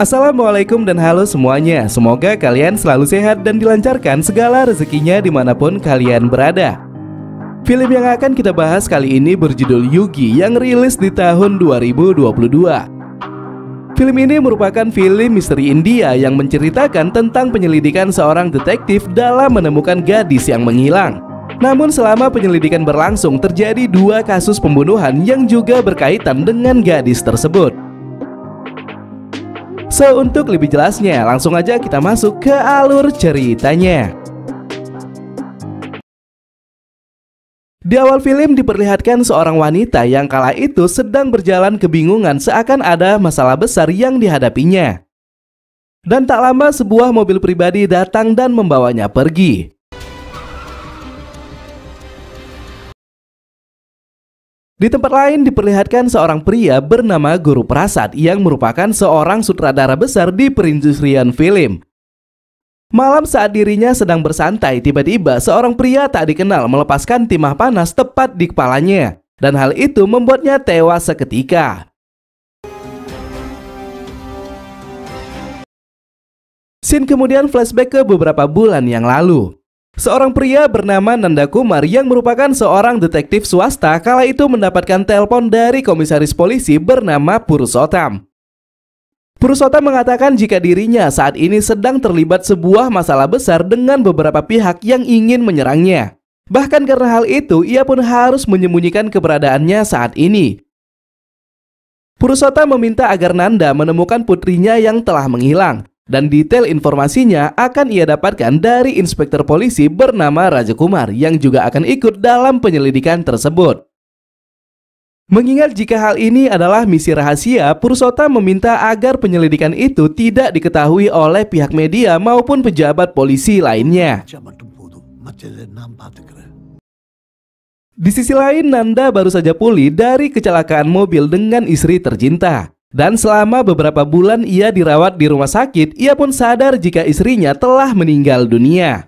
Assalamualaikum dan halo semuanya. Semoga kalian selalu sehat dan dilancarkan segala rezekinya dimanapun kalian berada. Film yang akan kita bahas kali ini berjudul Yugi yang rilis di tahun 2022. Film ini merupakan film misteri India yang menceritakan tentang penyelidikan seorang detektif dalam menemukan gadis yang menghilang. Namun selama penyelidikan berlangsung terjadi dua kasus pembunuhan yang juga berkaitan dengan gadis tersebut. So, untuk lebih jelasnya, langsung aja kita masuk ke alur ceritanya. Di awal film diperlihatkan seorang wanita yang kala itu sedang berjalan kebingungan seakan ada masalah besar yang dihadapinya. Dan tak lama sebuah mobil pribadi datang dan membawanya pergi. Di tempat lain diperlihatkan seorang pria bernama Guru Prasad yang merupakan seorang sutradara besar di perindustrian film. Malam saat dirinya sedang bersantai, tiba-tiba seorang pria tak dikenal melepaskan timah panas tepat di kepalanya. Dan hal itu membuatnya tewas seketika. Scene kemudian flashback ke beberapa bulan yang lalu. Seorang pria bernama Nanda Kumar yang merupakan seorang detektif swasta kala itu mendapatkan telepon dari komisaris polisi bernama Purushottam. Purushottam mengatakan jika dirinya saat ini sedang terlibat sebuah masalah besar dengan beberapa pihak yang ingin menyerangnya. Bahkan karena hal itu, ia pun harus menyembunyikan keberadaannya saat ini. Purushottam meminta agar Nanda menemukan putrinya yang telah menghilang. Dan detail informasinya akan ia dapatkan dari inspektur polisi bernama Raja Kumar yang juga akan ikut dalam penyelidikan tersebut. Mengingat jika hal ini adalah misi rahasia, Purushottam meminta agar penyelidikan itu tidak diketahui oleh pihak media maupun pejabat polisi lainnya. Di sisi lain, Nanda baru saja pulih dari kecelakaan mobil dengan istri tercinta. Dan selama beberapa bulan ia dirawat di rumah sakit, ia pun sadar jika istrinya telah meninggal dunia.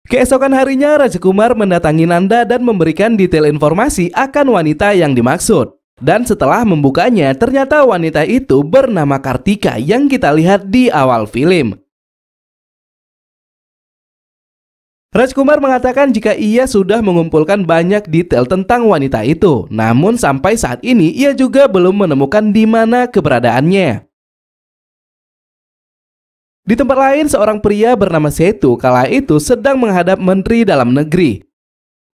Keesokan harinya, Raja Kumar mendatangi Nanda dan memberikan detail informasi akan wanita yang dimaksud. Dan setelah membukanya, ternyata wanita itu bernama Kartika yang kita lihat di awal film. Rajkumar mengatakan jika ia sudah mengumpulkan banyak detail tentang wanita itu, namun sampai saat ini ia juga belum menemukan di mana keberadaannya. Di tempat lain, seorang pria bernama Setu kala itu sedang menghadap Menteri Dalam Negeri.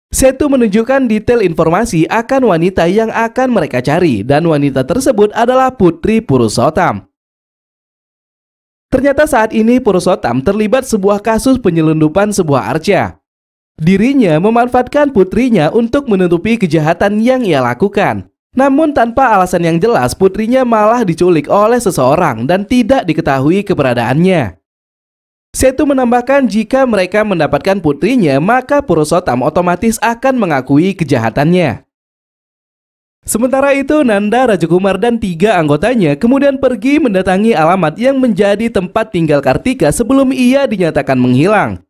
Setu menunjukkan detail informasi akan wanita yang akan mereka cari, dan wanita tersebut adalah Putri Purushottam. Ternyata saat ini Purushottam terlibat sebuah kasus penyelundupan sebuah arca. Dirinya memanfaatkan putrinya untuk menutupi kejahatan yang ia lakukan. Namun tanpa alasan yang jelas, putrinya malah diculik oleh seseorang dan tidak diketahui keberadaannya. Setu menambahkan jika mereka mendapatkan putrinya, maka Purushottam otomatis akan mengakui kejahatannya. Sementara itu, Nanda, Raja Kumar, dan 3 anggotanya kemudian pergi mendatangi alamat yang menjadi tempat tinggal Kartika sebelum ia dinyatakan menghilang.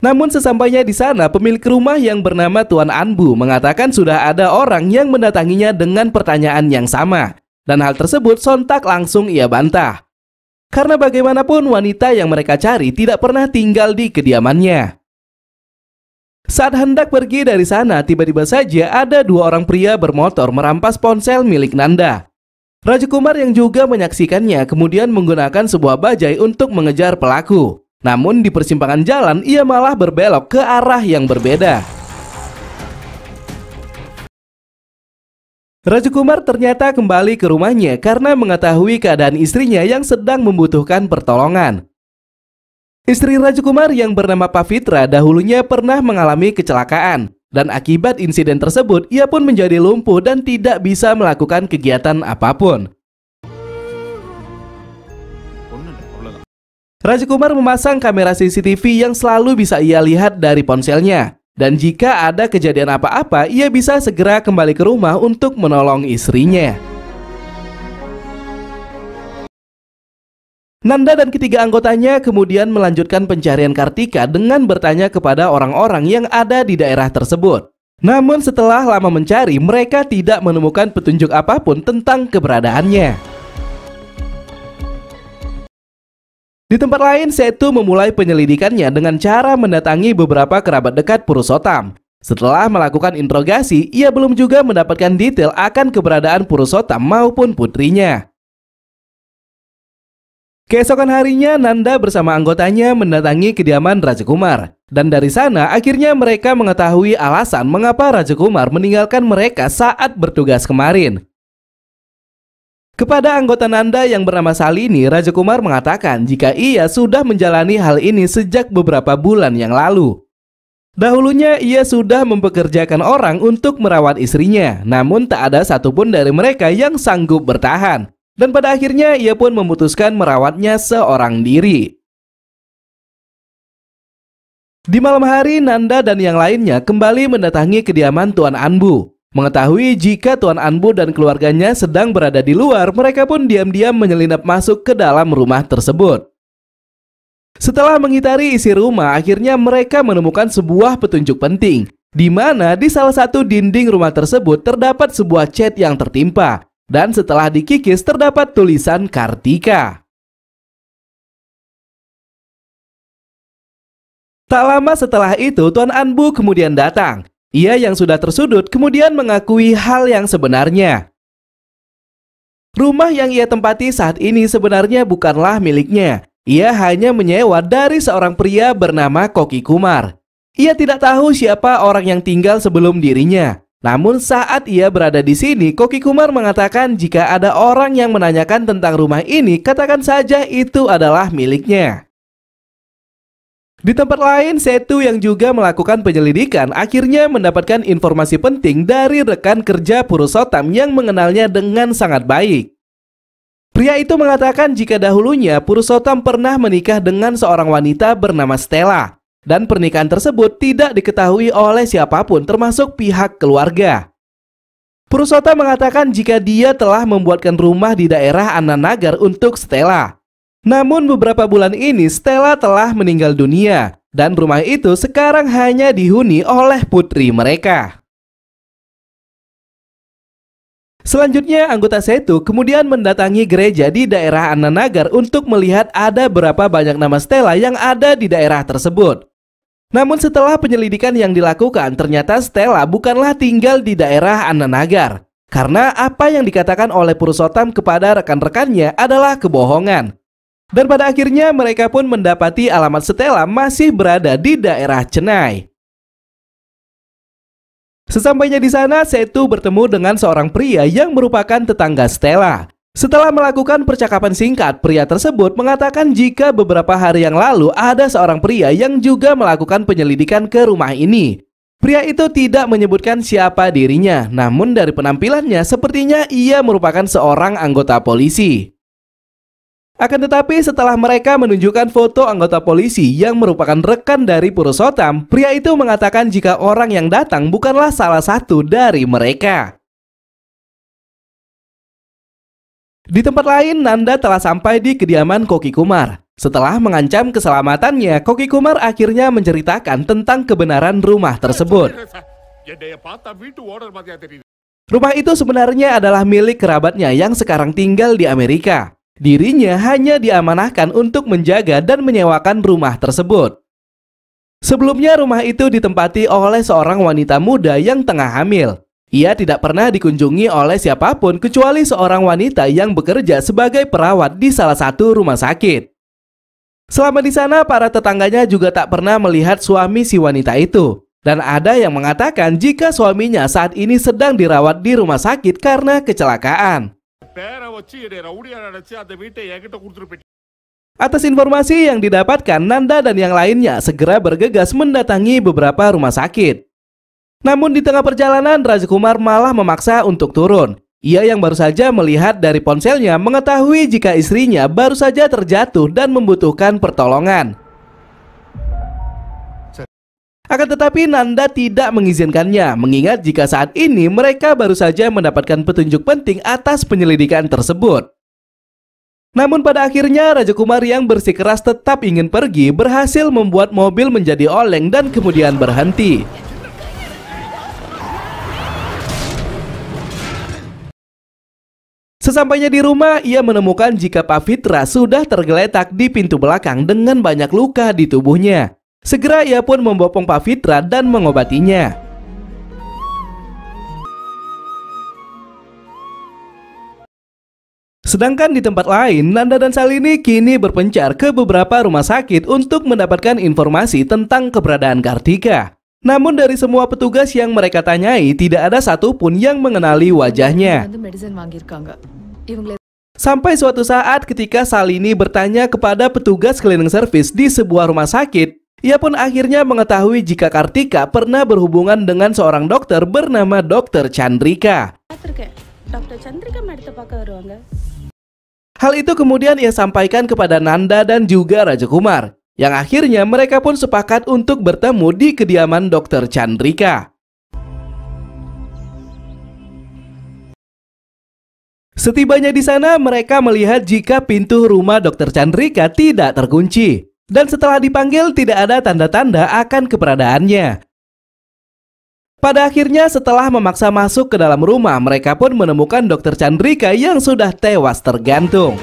Namun sesampainya di sana, pemilik rumah yang bernama Tuan Anbu mengatakan sudah ada orang yang mendatanginya dengan pertanyaan yang sama. Dan hal tersebut sontak langsung ia bantah. Karena bagaimanapun wanita yang mereka cari tidak pernah tinggal di kediamannya. Saat hendak pergi dari sana, tiba-tiba saja ada 2 orang pria bermotor merampas ponsel milik Nanda. Raja Kumar yang juga menyaksikannya kemudian menggunakan sebuah bajai untuk mengejar pelaku. Namun di persimpangan jalan ia malah berbelok ke arah yang berbeda. Raja Kumar ternyata kembali ke rumahnya karena mengetahui keadaan istrinya yang sedang membutuhkan pertolongan. Istri Raja Kumar yang bernama Pavitra dahulunya pernah mengalami kecelakaan. Dan akibat insiden tersebut, ia pun menjadi lumpuh dan tidak bisa melakukan kegiatan apapun. Raja Kumar memasang kamera CCTV yang selalu bisa ia lihat dari ponselnya. Dan jika ada kejadian apa-apa, ia bisa segera kembali ke rumah untuk menolong istrinya. Nanda dan ketiga anggotanya kemudian melanjutkan pencarian Kartika dengan bertanya kepada orang-orang yang ada di daerah tersebut. Namun setelah lama mencari, mereka tidak menemukan petunjuk apapun tentang keberadaannya. Di tempat lain, Setu memulai penyelidikannya dengan cara mendatangi beberapa kerabat dekat Purushottam. Setelah melakukan interogasi, ia belum juga mendapatkan detail akan keberadaan Purushottam maupun putrinya. Keesokan harinya, Nanda bersama anggotanya mendatangi kediaman Rajakumar. Dan dari sana, akhirnya mereka mengetahui alasan mengapa Rajakumar meninggalkan mereka saat bertugas kemarin. Kepada anggota Nanda yang bernama Salini, Rajakumar mengatakan jika ia sudah menjalani hal ini sejak beberapa bulan yang lalu. Dahulunya ia sudah mempekerjakan orang untuk merawat istrinya, namun tak ada satupun dari mereka yang sanggup bertahan. Dan pada akhirnya ia pun memutuskan merawatnya seorang diri. Di malam hari, Nanda dan yang lainnya kembali mendatangi kediaman Tuan Anbu. Mengetahui jika Tuan Anbu dan keluarganya sedang berada di luar, mereka pun diam-diam menyelinap masuk ke dalam rumah tersebut. Setelah mengitari isi rumah, akhirnya mereka menemukan sebuah petunjuk penting, di mana di salah satu dinding rumah tersebut terdapat sebuah cat yang tertimpa. Dan setelah dikikis terdapat tulisan Kartika. Tak lama setelah itu, Tuan Anbu kemudian datang. Ia yang sudah tersudut kemudian mengakui hal yang sebenarnya. Rumah yang ia tempati saat ini sebenarnya bukanlah miliknya. Ia hanya menyewa dari seorang pria bernama Koki Kumar. Ia tidak tahu siapa orang yang tinggal sebelum dirinya. Namun saat ia berada di sini, Koki Kumar mengatakan jika ada orang yang menanyakan tentang rumah ini, katakan saja itu adalah miliknya. Di tempat lain, Setu yang juga melakukan penyelidikan akhirnya mendapatkan informasi penting dari rekan kerja Purushottam yang mengenalnya dengan sangat baik. Pria itu mengatakan jika dahulunya Purushottam pernah menikah dengan seorang wanita bernama Stella. Dan pernikahan tersebut tidak diketahui oleh siapapun termasuk pihak keluarga. Purushottam mengatakan jika dia telah membuatkan rumah di daerah Annanagar untuk Stella. Namun beberapa bulan ini Stella telah meninggal dunia dan rumah itu sekarang hanya dihuni oleh putri mereka. Selanjutnya anggota Setu kemudian mendatangi gereja di daerah Annanagar untuk melihat ada berapa banyak nama Stella yang ada di daerah tersebut. Namun setelah penyelidikan yang dilakukan, ternyata Stella bukanlah tinggal di daerah Annanagar. Karena apa yang dikatakan oleh Purushottam kepada rekan-rekannya adalah kebohongan. Dan pada akhirnya mereka pun mendapati alamat Stella masih berada di daerah Chennai. Sesampainya di sana, Setu bertemu dengan seorang pria yang merupakan tetangga Stella. Setelah melakukan percakapan singkat, pria tersebut mengatakan jika beberapa hari yang lalu ada seorang pria yang juga melakukan penyelidikan ke rumah ini. Pria itu tidak menyebutkan siapa dirinya, namun dari penampilannya sepertinya ia merupakan seorang anggota polisi. Akan tetapi setelah mereka menunjukkan foto anggota polisi yang merupakan rekan dari Purushottam, pria itu mengatakan jika orang yang datang bukanlah salah satu dari mereka. Di tempat lain, Nanda telah sampai di kediaman Koki Kumar. Setelah mengancam keselamatannya, Koki Kumar akhirnya menceritakan tentang kebenaran rumah tersebut. Rumah itu sebenarnya adalah milik kerabatnya yang sekarang tinggal di Amerika. Dirinya hanya diamanahkan untuk menjaga dan menyewakan rumah tersebut. Sebelumnya rumah itu ditempati oleh seorang wanita muda yang tengah hamil. Ia tidak pernah dikunjungi oleh siapapun kecuali seorang wanita yang bekerja sebagai perawat di salah satu rumah sakit. Selama di sana, para tetangganya juga tak pernah melihat suami si wanita itu. Dan ada yang mengatakan jika suaminya saat ini sedang dirawat di rumah sakit karena kecelakaan. Atas informasi yang didapatkan, Nanda dan yang lainnya segera bergegas mendatangi beberapa rumah sakit. Namun di tengah perjalanan, Rajakumar malah memaksa untuk turun. Ia yang baru saja melihat dari ponselnya mengetahui jika istrinya baru saja terjatuh dan membutuhkan pertolongan. Akan tetapi Nanda tidak mengizinkannya, mengingat jika saat ini mereka baru saja mendapatkan petunjuk penting atas penyelidikan tersebut. Namun pada akhirnya Rajakumar yang bersikeras tetap ingin pergi berhasil membuat mobil menjadi oleng dan kemudian berhenti. Sesampainya di rumah, ia menemukan jika Pak Fitra sudah tergeletak di pintu belakang dengan banyak luka di tubuhnya. Segera ia pun membopong Pak Fitra dan mengobatinya. Sedangkan di tempat lain, Nanda dan Salini kini berpencar ke beberapa rumah sakit untuk mendapatkan informasi tentang keberadaan Kartika. Namun dari semua petugas yang mereka tanyai, tidak ada satupun yang mengenali wajahnya. Sampai suatu saat ketika Salini bertanya kepada petugas cleaning service di sebuah rumah sakit, ia pun akhirnya mengetahui jika Kartika pernah berhubungan dengan seorang dokter bernama Dr. Chandrika. Hal itu kemudian ia sampaikan kepada Nanda dan juga Raja Kumar, yang akhirnya mereka pun sepakat untuk bertemu di kediaman Dr. Chandrika. Setibanya di sana, mereka melihat jika pintu rumah Dr. Chandrika tidak terkunci. Dan setelah dipanggil, tidak ada tanda-tanda akan keberadaannya. Pada akhirnya, setelah memaksa masuk ke dalam rumah, mereka pun menemukan Dr. Chandrika yang sudah tewas tergantung.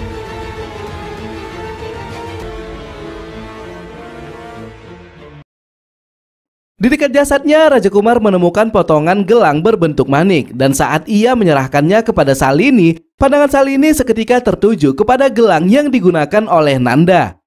Di dekat jasadnya, Raja Kumar menemukan potongan gelang berbentuk manik, dan saat ia menyerahkannya kepada Salini, pandangan Salini seketika tertuju kepada gelang yang digunakan oleh Nanda.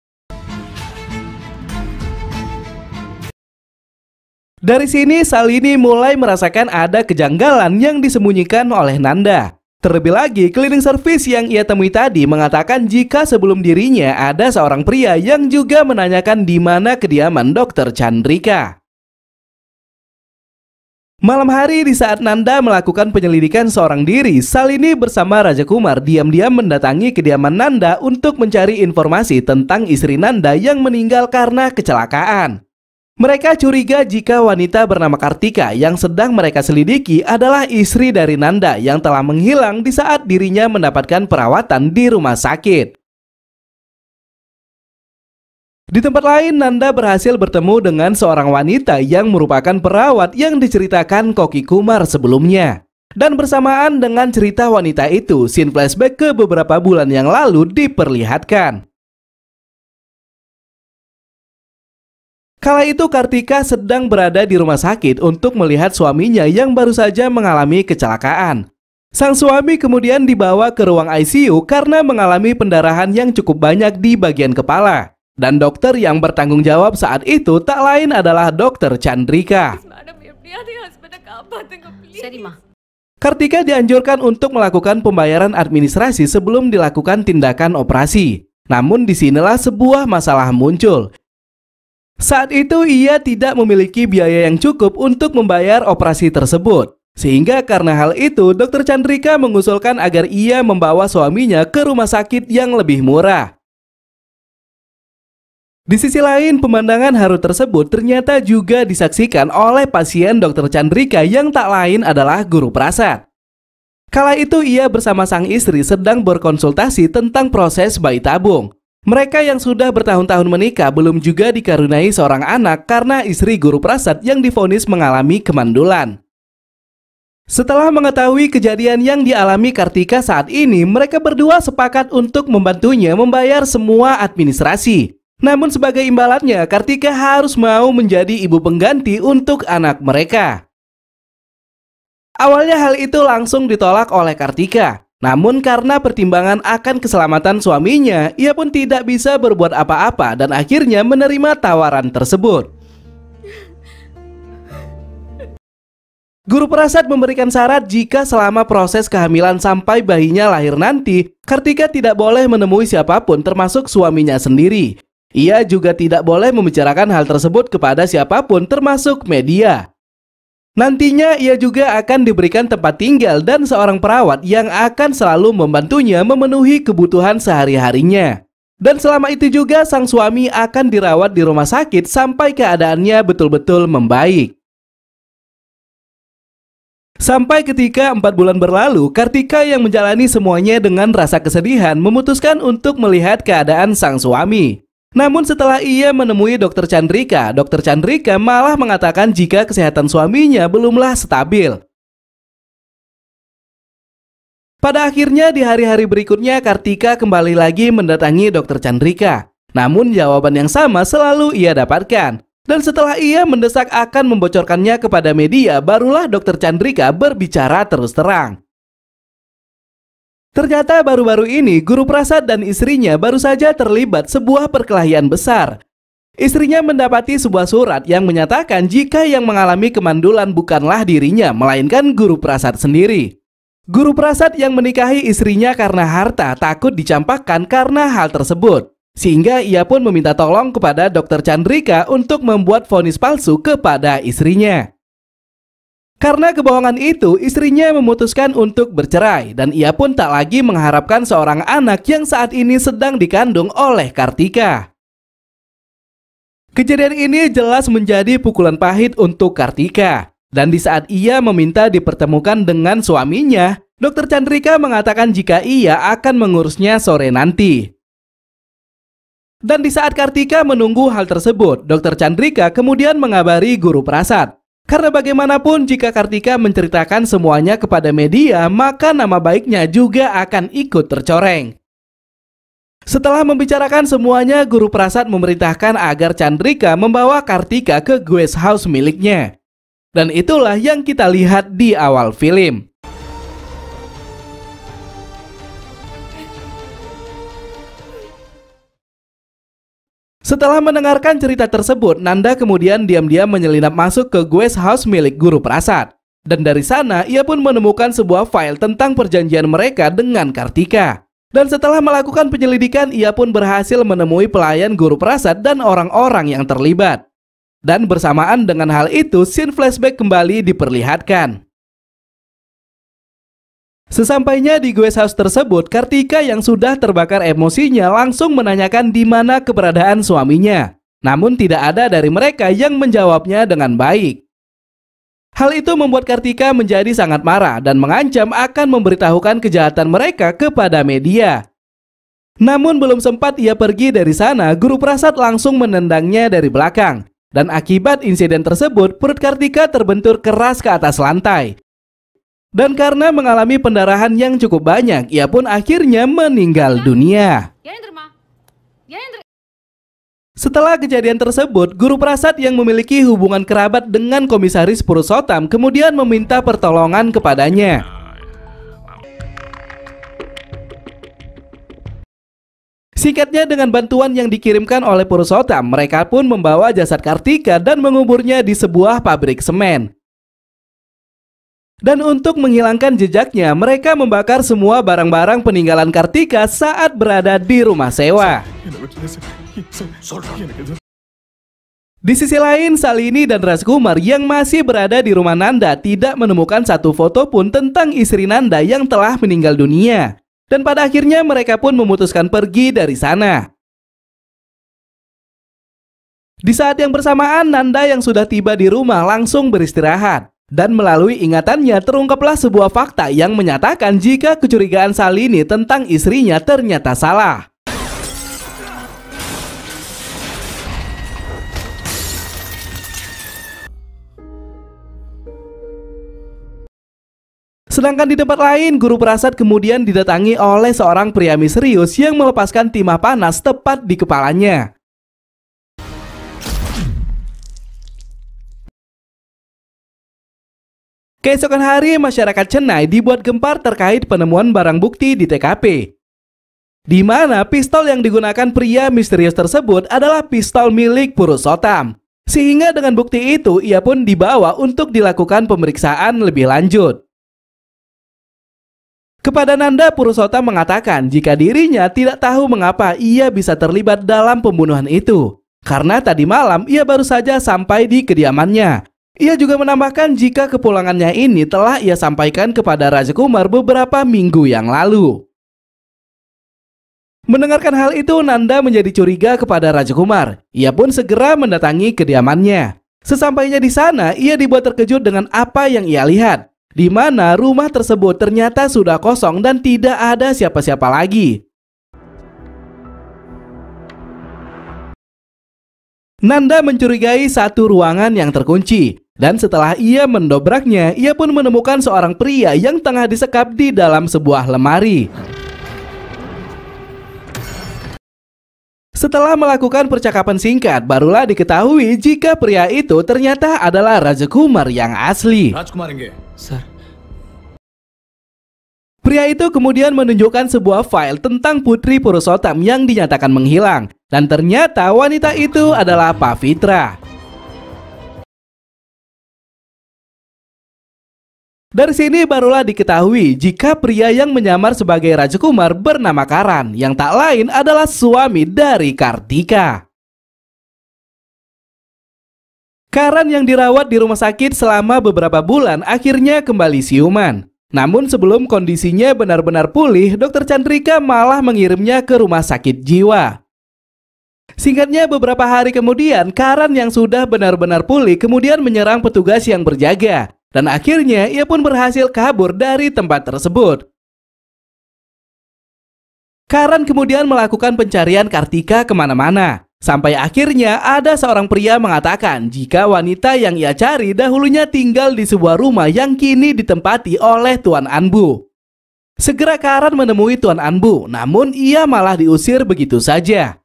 Dari sini, Salini mulai merasakan ada kejanggalan yang disembunyikan oleh Nanda. Terlebih lagi, cleaning service yang ia temui tadi mengatakan jika sebelum dirinya ada seorang pria yang juga menanyakan di mana kediaman Dr. Chandrika. Malam hari di saat Nanda melakukan penyelidikan seorang diri, Salini bersama Raja Kumar diam-diam mendatangi kediaman Nanda untuk mencari informasi tentang istri Nanda yang meninggal karena kecelakaan. Mereka curiga jika wanita bernama Kartika yang sedang mereka selidiki adalah istri dari Nanda yang telah menghilang di saat dirinya mendapatkan perawatan di rumah sakit. Di tempat lain, Nanda berhasil bertemu dengan seorang wanita yang merupakan perawat yang diceritakan Koki Kumar sebelumnya. Dan bersamaan dengan cerita wanita itu, scene flashback ke beberapa bulan yang lalu diperlihatkan. Kala itu Kartika sedang berada di rumah sakit untuk melihat suaminya yang baru saja mengalami kecelakaan. Sang suami kemudian dibawa ke ruang ICU karena mengalami pendarahan yang cukup banyak di bagian kepala. Dan dokter yang bertanggung jawab saat itu tak lain adalah Dr. Chandrika. Kartika dianjurkan untuk melakukan pembayaran administrasi sebelum dilakukan tindakan operasi. Namun disinilah sebuah masalah muncul. Saat itu ia tidak memiliki biaya yang cukup untuk membayar operasi tersebut. Sehingga karena hal itu, Dr. Chandrika mengusulkan agar ia membawa suaminya ke rumah sakit yang lebih murah. Di sisi lain, pemandangan haru tersebut ternyata juga disaksikan oleh pasien Dr. Chandrika yang tak lain adalah Guru Prasad. Kala itu ia bersama sang istri sedang berkonsultasi tentang proses bayi tabung. Mereka yang sudah bertahun-tahun menikah belum juga dikaruniai seorang anak karena istri Guru Prasad yang divonis mengalami kemandulan. Setelah mengetahui kejadian yang dialami Kartika saat ini, mereka berdua sepakat untuk membantunya membayar semua administrasi. Namun sebagai imbalannya, Kartika harus mau menjadi ibu pengganti untuk anak mereka. Awalnya hal itu langsung ditolak oleh Kartika. Namun karena pertimbangan akan keselamatan suaminya, ia pun tidak bisa berbuat apa-apa dan akhirnya menerima tawaran tersebut. Guru Prasad memberikan syarat jika selama proses kehamilan sampai bayinya lahir nanti, Kartika tidak boleh menemui siapapun termasuk suaminya sendiri. Ia juga tidak boleh membicarakan hal tersebut kepada siapapun termasuk media. Nantinya ia juga akan diberikan tempat tinggal dan seorang perawat yang akan selalu membantunya memenuhi kebutuhan sehari-harinya. Dan selama itu juga sang suami akan dirawat di rumah sakit sampai keadaannya betul-betul membaik. Sampai ketika 4 bulan berlalu, Kartika yang menjalani semuanya dengan rasa kesedihan memutuskan untuk melihat keadaan sang suami. Namun setelah ia menemui Dr. Chandrika malah mengatakan jika kesehatan suaminya belumlah stabil. Pada akhirnya di hari-hari berikutnya Kartika kembali lagi mendatangi Dr. Chandrika. Namun jawaban yang sama selalu ia dapatkan. Dan setelah ia mendesak akan membocorkannya kepada media, barulah Dr. Chandrika berbicara terus terang. Ternyata baru-baru ini Guru Prasad dan istrinya baru saja terlibat sebuah perkelahian besar. Istrinya mendapati sebuah surat yang menyatakan jika yang mengalami kemandulan bukanlah dirinya, melainkan Guru Prasad sendiri. Guru Prasad yang menikahi istrinya karena harta takut dicampakkan karena hal tersebut. Sehingga ia pun meminta tolong kepada Dr. Chandrika untuk membuat vonis palsu kepada istrinya. Karena kebohongan itu, istrinya memutuskan untuk bercerai dan ia pun tak lagi mengharapkan seorang anak yang saat ini sedang dikandung oleh Kartika. Kejadian ini jelas menjadi pukulan pahit untuk Kartika. Dan di saat ia meminta dipertemukan dengan suaminya, Dr. Chandrika mengatakan jika ia akan mengurusnya sore nanti. Dan di saat Kartika menunggu hal tersebut, Dr. Chandrika kemudian mengabari Guru Prasad. Karena bagaimanapun jika Kartika menceritakan semuanya kepada media, maka nama baiknya juga akan ikut tercoreng. Setelah membicarakan semuanya, Guru Prasad memerintahkan agar Chandrika membawa Kartika ke guest house miliknya. Dan itulah yang kita lihat di awal film. Setelah mendengarkan cerita tersebut, Nanda kemudian diam-diam menyelinap masuk ke guest house milik Guru Prasad. Dan dari sana, ia pun menemukan sebuah file tentang perjanjian mereka dengan Kartika. Dan setelah melakukan penyelidikan, ia pun berhasil menemui pelayan Guru Prasad dan orang-orang yang terlibat. Dan bersamaan dengan hal itu, scene flashback kembali diperlihatkan. Sesampainya di guest house tersebut, Kartika yang sudah terbakar emosinya langsung menanyakan di mana keberadaan suaminya. Namun tidak ada dari mereka yang menjawabnya dengan baik. Hal itu membuat Kartika menjadi sangat marah dan mengancam akan memberitahukan kejahatan mereka kepada media. Namun belum sempat ia pergi dari sana, Guru Prasad langsung menendangnya dari belakang. Dan akibat insiden tersebut, perut Kartika terbentur keras ke atas lantai. Dan karena mengalami pendarahan yang cukup banyak, ia pun akhirnya meninggal dunia. Setelah kejadian tersebut, Guru Prasad yang memiliki hubungan kerabat dengan Komisaris Purushottam kemudian meminta pertolongan kepadanya. Singkatnya, dengan bantuan yang dikirimkan oleh Purushottam, mereka pun membawa jasad Kartika dan menguburnya di sebuah pabrik semen. Dan untuk menghilangkan jejaknya, mereka membakar semua barang-barang peninggalan Kartika saat berada di rumah sewa. Di sisi lain, Salini dan Rajkumar yang masih berada di rumah Nanda tidak menemukan satu foto pun tentang istri Nanda yang telah meninggal dunia. Dan pada akhirnya mereka pun memutuskan pergi dari sana. Di saat yang bersamaan, Nanda yang sudah tiba di rumah langsung beristirahat. Dan melalui ingatannya terungkaplah sebuah fakta yang menyatakan jika kecurigaan Salini tentang istrinya ternyata salah. Sedangkan di tempat lain, Guru Prasad kemudian didatangi oleh seorang pria misterius yang melepaskan timah panas tepat di kepalanya. Keesokan hari, masyarakat Chennai dibuat gempar terkait penemuan barang bukti di TKP. Di mana pistol yang digunakan pria misterius tersebut adalah pistol milik Purushottam. Sehingga dengan bukti itu, ia pun dibawa untuk dilakukan pemeriksaan lebih lanjut. Kepada Nanda, Purushottam mengatakan jika dirinya tidak tahu mengapa ia bisa terlibat dalam pembunuhan itu. Karena tadi malam ia baru saja sampai di kediamannya. Ia juga menambahkan jika kepulangannya ini telah ia sampaikan kepada Rajkumar beberapa minggu yang lalu. Mendengarkan hal itu, Nanda menjadi curiga kepada Rajkumar. Ia pun segera mendatangi kediamannya. Sesampainya di sana, ia dibuat terkejut dengan apa yang ia lihat. Di mana rumah tersebut ternyata sudah kosong dan tidak ada siapa-siapa lagi. Nanda mencurigai satu ruangan yang terkunci. Dan setelah ia mendobraknya, ia pun menemukan seorang pria yang tengah disekap di dalam sebuah lemari. Setelah melakukan percakapan singkat, barulah diketahui jika pria itu ternyata adalah Rajakumar yang asli. Sir. Pria itu kemudian menunjukkan sebuah file tentang Putri Purushottam yang dinyatakan menghilang. Dan ternyata wanita itu adalah Pavitra. Dari sini barulah diketahui jika pria yang menyamar sebagai Rajakumar bernama Karan, yang tak lain adalah suami dari Kartika. Karan yang dirawat di rumah sakit selama beberapa bulan akhirnya kembali siuman. Namun sebelum kondisinya benar-benar pulih, Dr. Chandrika malah mengirimnya ke rumah sakit jiwa. Singkatnya, beberapa hari kemudian, Karan yang sudah benar-benar pulih kemudian menyerang petugas yang berjaga. Dan akhirnya ia pun berhasil kabur dari tempat tersebut. Karan kemudian melakukan pencarian Kartika kemana-mana. Sampai akhirnya ada seorang pria mengatakan jika wanita yang ia cari dahulunya tinggal di sebuah rumah yang kini ditempati oleh Tuan Anbu. Segera Karan menemui Tuan Anbu, namun ia malah diusir begitu saja.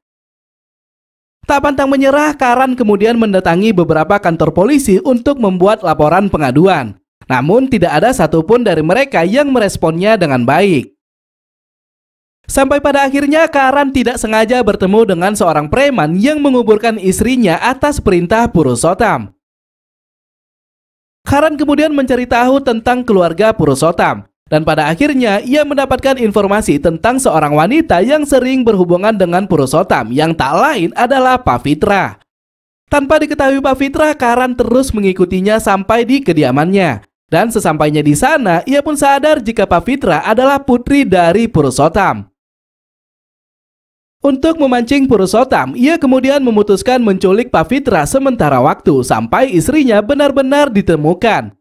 Tak pantang menyerah, Karan kemudian mendatangi beberapa kantor polisi untuk membuat laporan pengaduan. Namun tidak ada satupun dari mereka yang meresponnya dengan baik. Sampai pada akhirnya Karan tidak sengaja bertemu dengan seorang preman yang menguburkan istrinya atas perintah Purushottam. Karan kemudian mencari tahu tentang keluarga Purushottam. Dan pada akhirnya ia mendapatkan informasi tentang seorang wanita yang sering berhubungan dengan Purushottam yang tak lain adalah Pavitra. Tanpa diketahui Pavitra, Karan terus mengikutinya sampai di kediamannya. Dan sesampainya di sana, ia pun sadar jika Pavitra adalah putri dari Purushottam. Untuk memancing Purushottam, ia kemudian memutuskan menculik Pavitra sementara waktu sampai istrinya benar-benar ditemukan.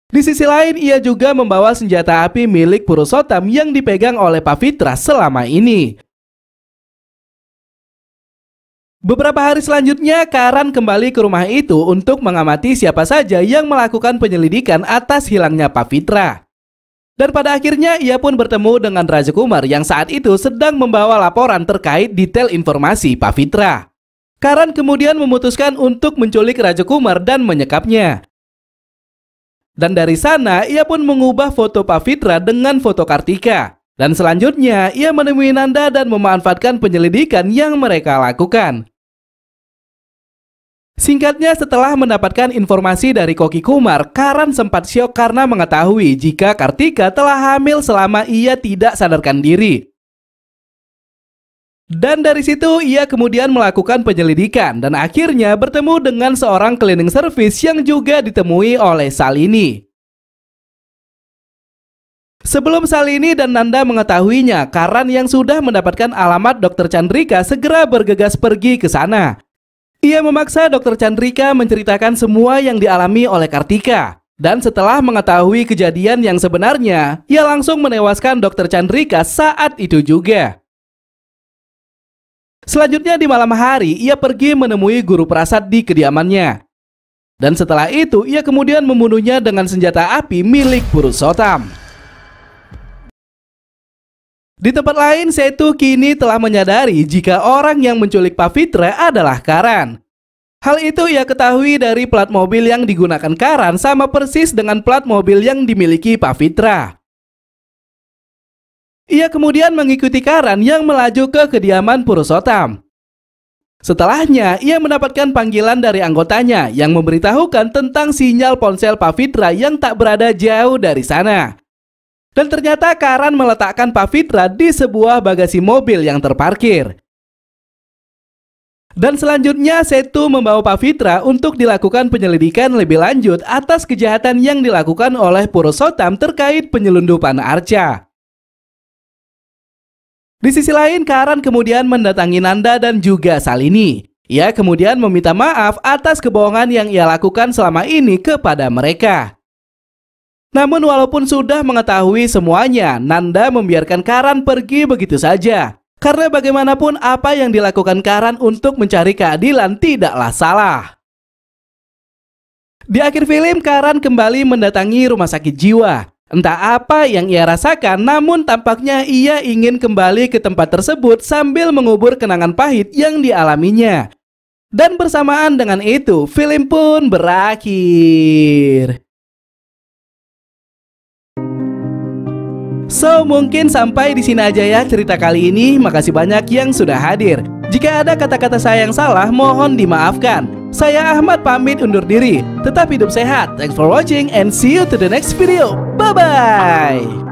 Di sisi lain, ia juga membawa senjata api milik Purushottam yang dipegang oleh Pavitra selama ini. Beberapa hari selanjutnya, Karan kembali ke rumah itu untuk mengamati siapa saja yang melakukan penyelidikan atas hilangnya Pavitra. Dan pada akhirnya ia pun bertemu dengan Rajakumar yang saat itu sedang membawa laporan terkait detail informasi Pavitra. Karan kemudian memutuskan untuk menculik Rajakumar dan menyekapnya. Dan dari sana ia pun mengubah foto Pavitra dengan foto Kartika. Dan selanjutnya ia menemui Nanda dan memanfaatkan penyelidikan yang mereka lakukan. Singkatnya, setelah mendapatkan informasi dari Koki Kumar, Karan sempat syok karena mengetahui jika Kartika telah hamil selama ia tidak sadarkan diri. Dan dari situ ia kemudian melakukan penyelidikan dan akhirnya bertemu dengan seorang cleaning service yang juga ditemui oleh Salini. Sebelum Salini dan Nanda mengetahuinya, Karan yang sudah mendapatkan alamat Dr. Chandrika segera bergegas pergi ke sana. Ia memaksa Dr. Chandrika menceritakan semua yang dialami oleh Kartika. Dan setelah mengetahui kejadian yang sebenarnya, ia langsung menewaskan Dr. Chandrika saat itu juga. Selanjutnya di malam hari, ia pergi menemui guru prasad di kediamannya. Dan setelah itu, ia kemudian membunuhnya dengan senjata api milik Purushottam. Di tempat lain, Setu kini telah menyadari jika orang yang menculik Pavitra adalah Karan. Hal itu ia ketahui dari plat mobil yang digunakan Karan sama persis dengan plat mobil yang dimiliki Pavitra. Ia kemudian mengikuti Karan yang melaju ke kediaman Purushottam. Setelahnya, ia mendapatkan panggilan dari anggotanya yang memberitahukan tentang sinyal ponsel Pavitra yang tak berada jauh dari sana. Dan ternyata Karan meletakkan Pavitra di sebuah bagasi mobil yang terparkir. Dan selanjutnya Setu membawa Pavitra untuk dilakukan penyelidikan lebih lanjut atas kejahatan yang dilakukan oleh Purushottam terkait penyelundupan arca. Di sisi lain, Karan kemudian mendatangi Nanda dan juga Salini. Ia kemudian meminta maaf atas kebohongan yang ia lakukan selama ini kepada mereka. Namun walaupun sudah mengetahui semuanya, Nanda membiarkan Karan pergi begitu saja. Karena bagaimanapun apa yang dilakukan Karan untuk mencari keadilan tidaklah salah. Di akhir film, Karan kembali mendatangi rumah sakit jiwa. Entah apa yang ia rasakan, namun tampaknya ia ingin kembali ke tempat tersebut sambil mengubur kenangan pahit yang dialaminya. Dan bersamaan dengan itu, film pun berakhir. So, mungkin sampai di sini aja ya cerita kali ini. Makasih banyak yang sudah hadir. Jika ada kata-kata saya yang salah, mohon dimaafkan. Saya Ahmad pamit undur diri. Tetap hidup sehat. Thanks for watching and see you to the next video. Bye-bye.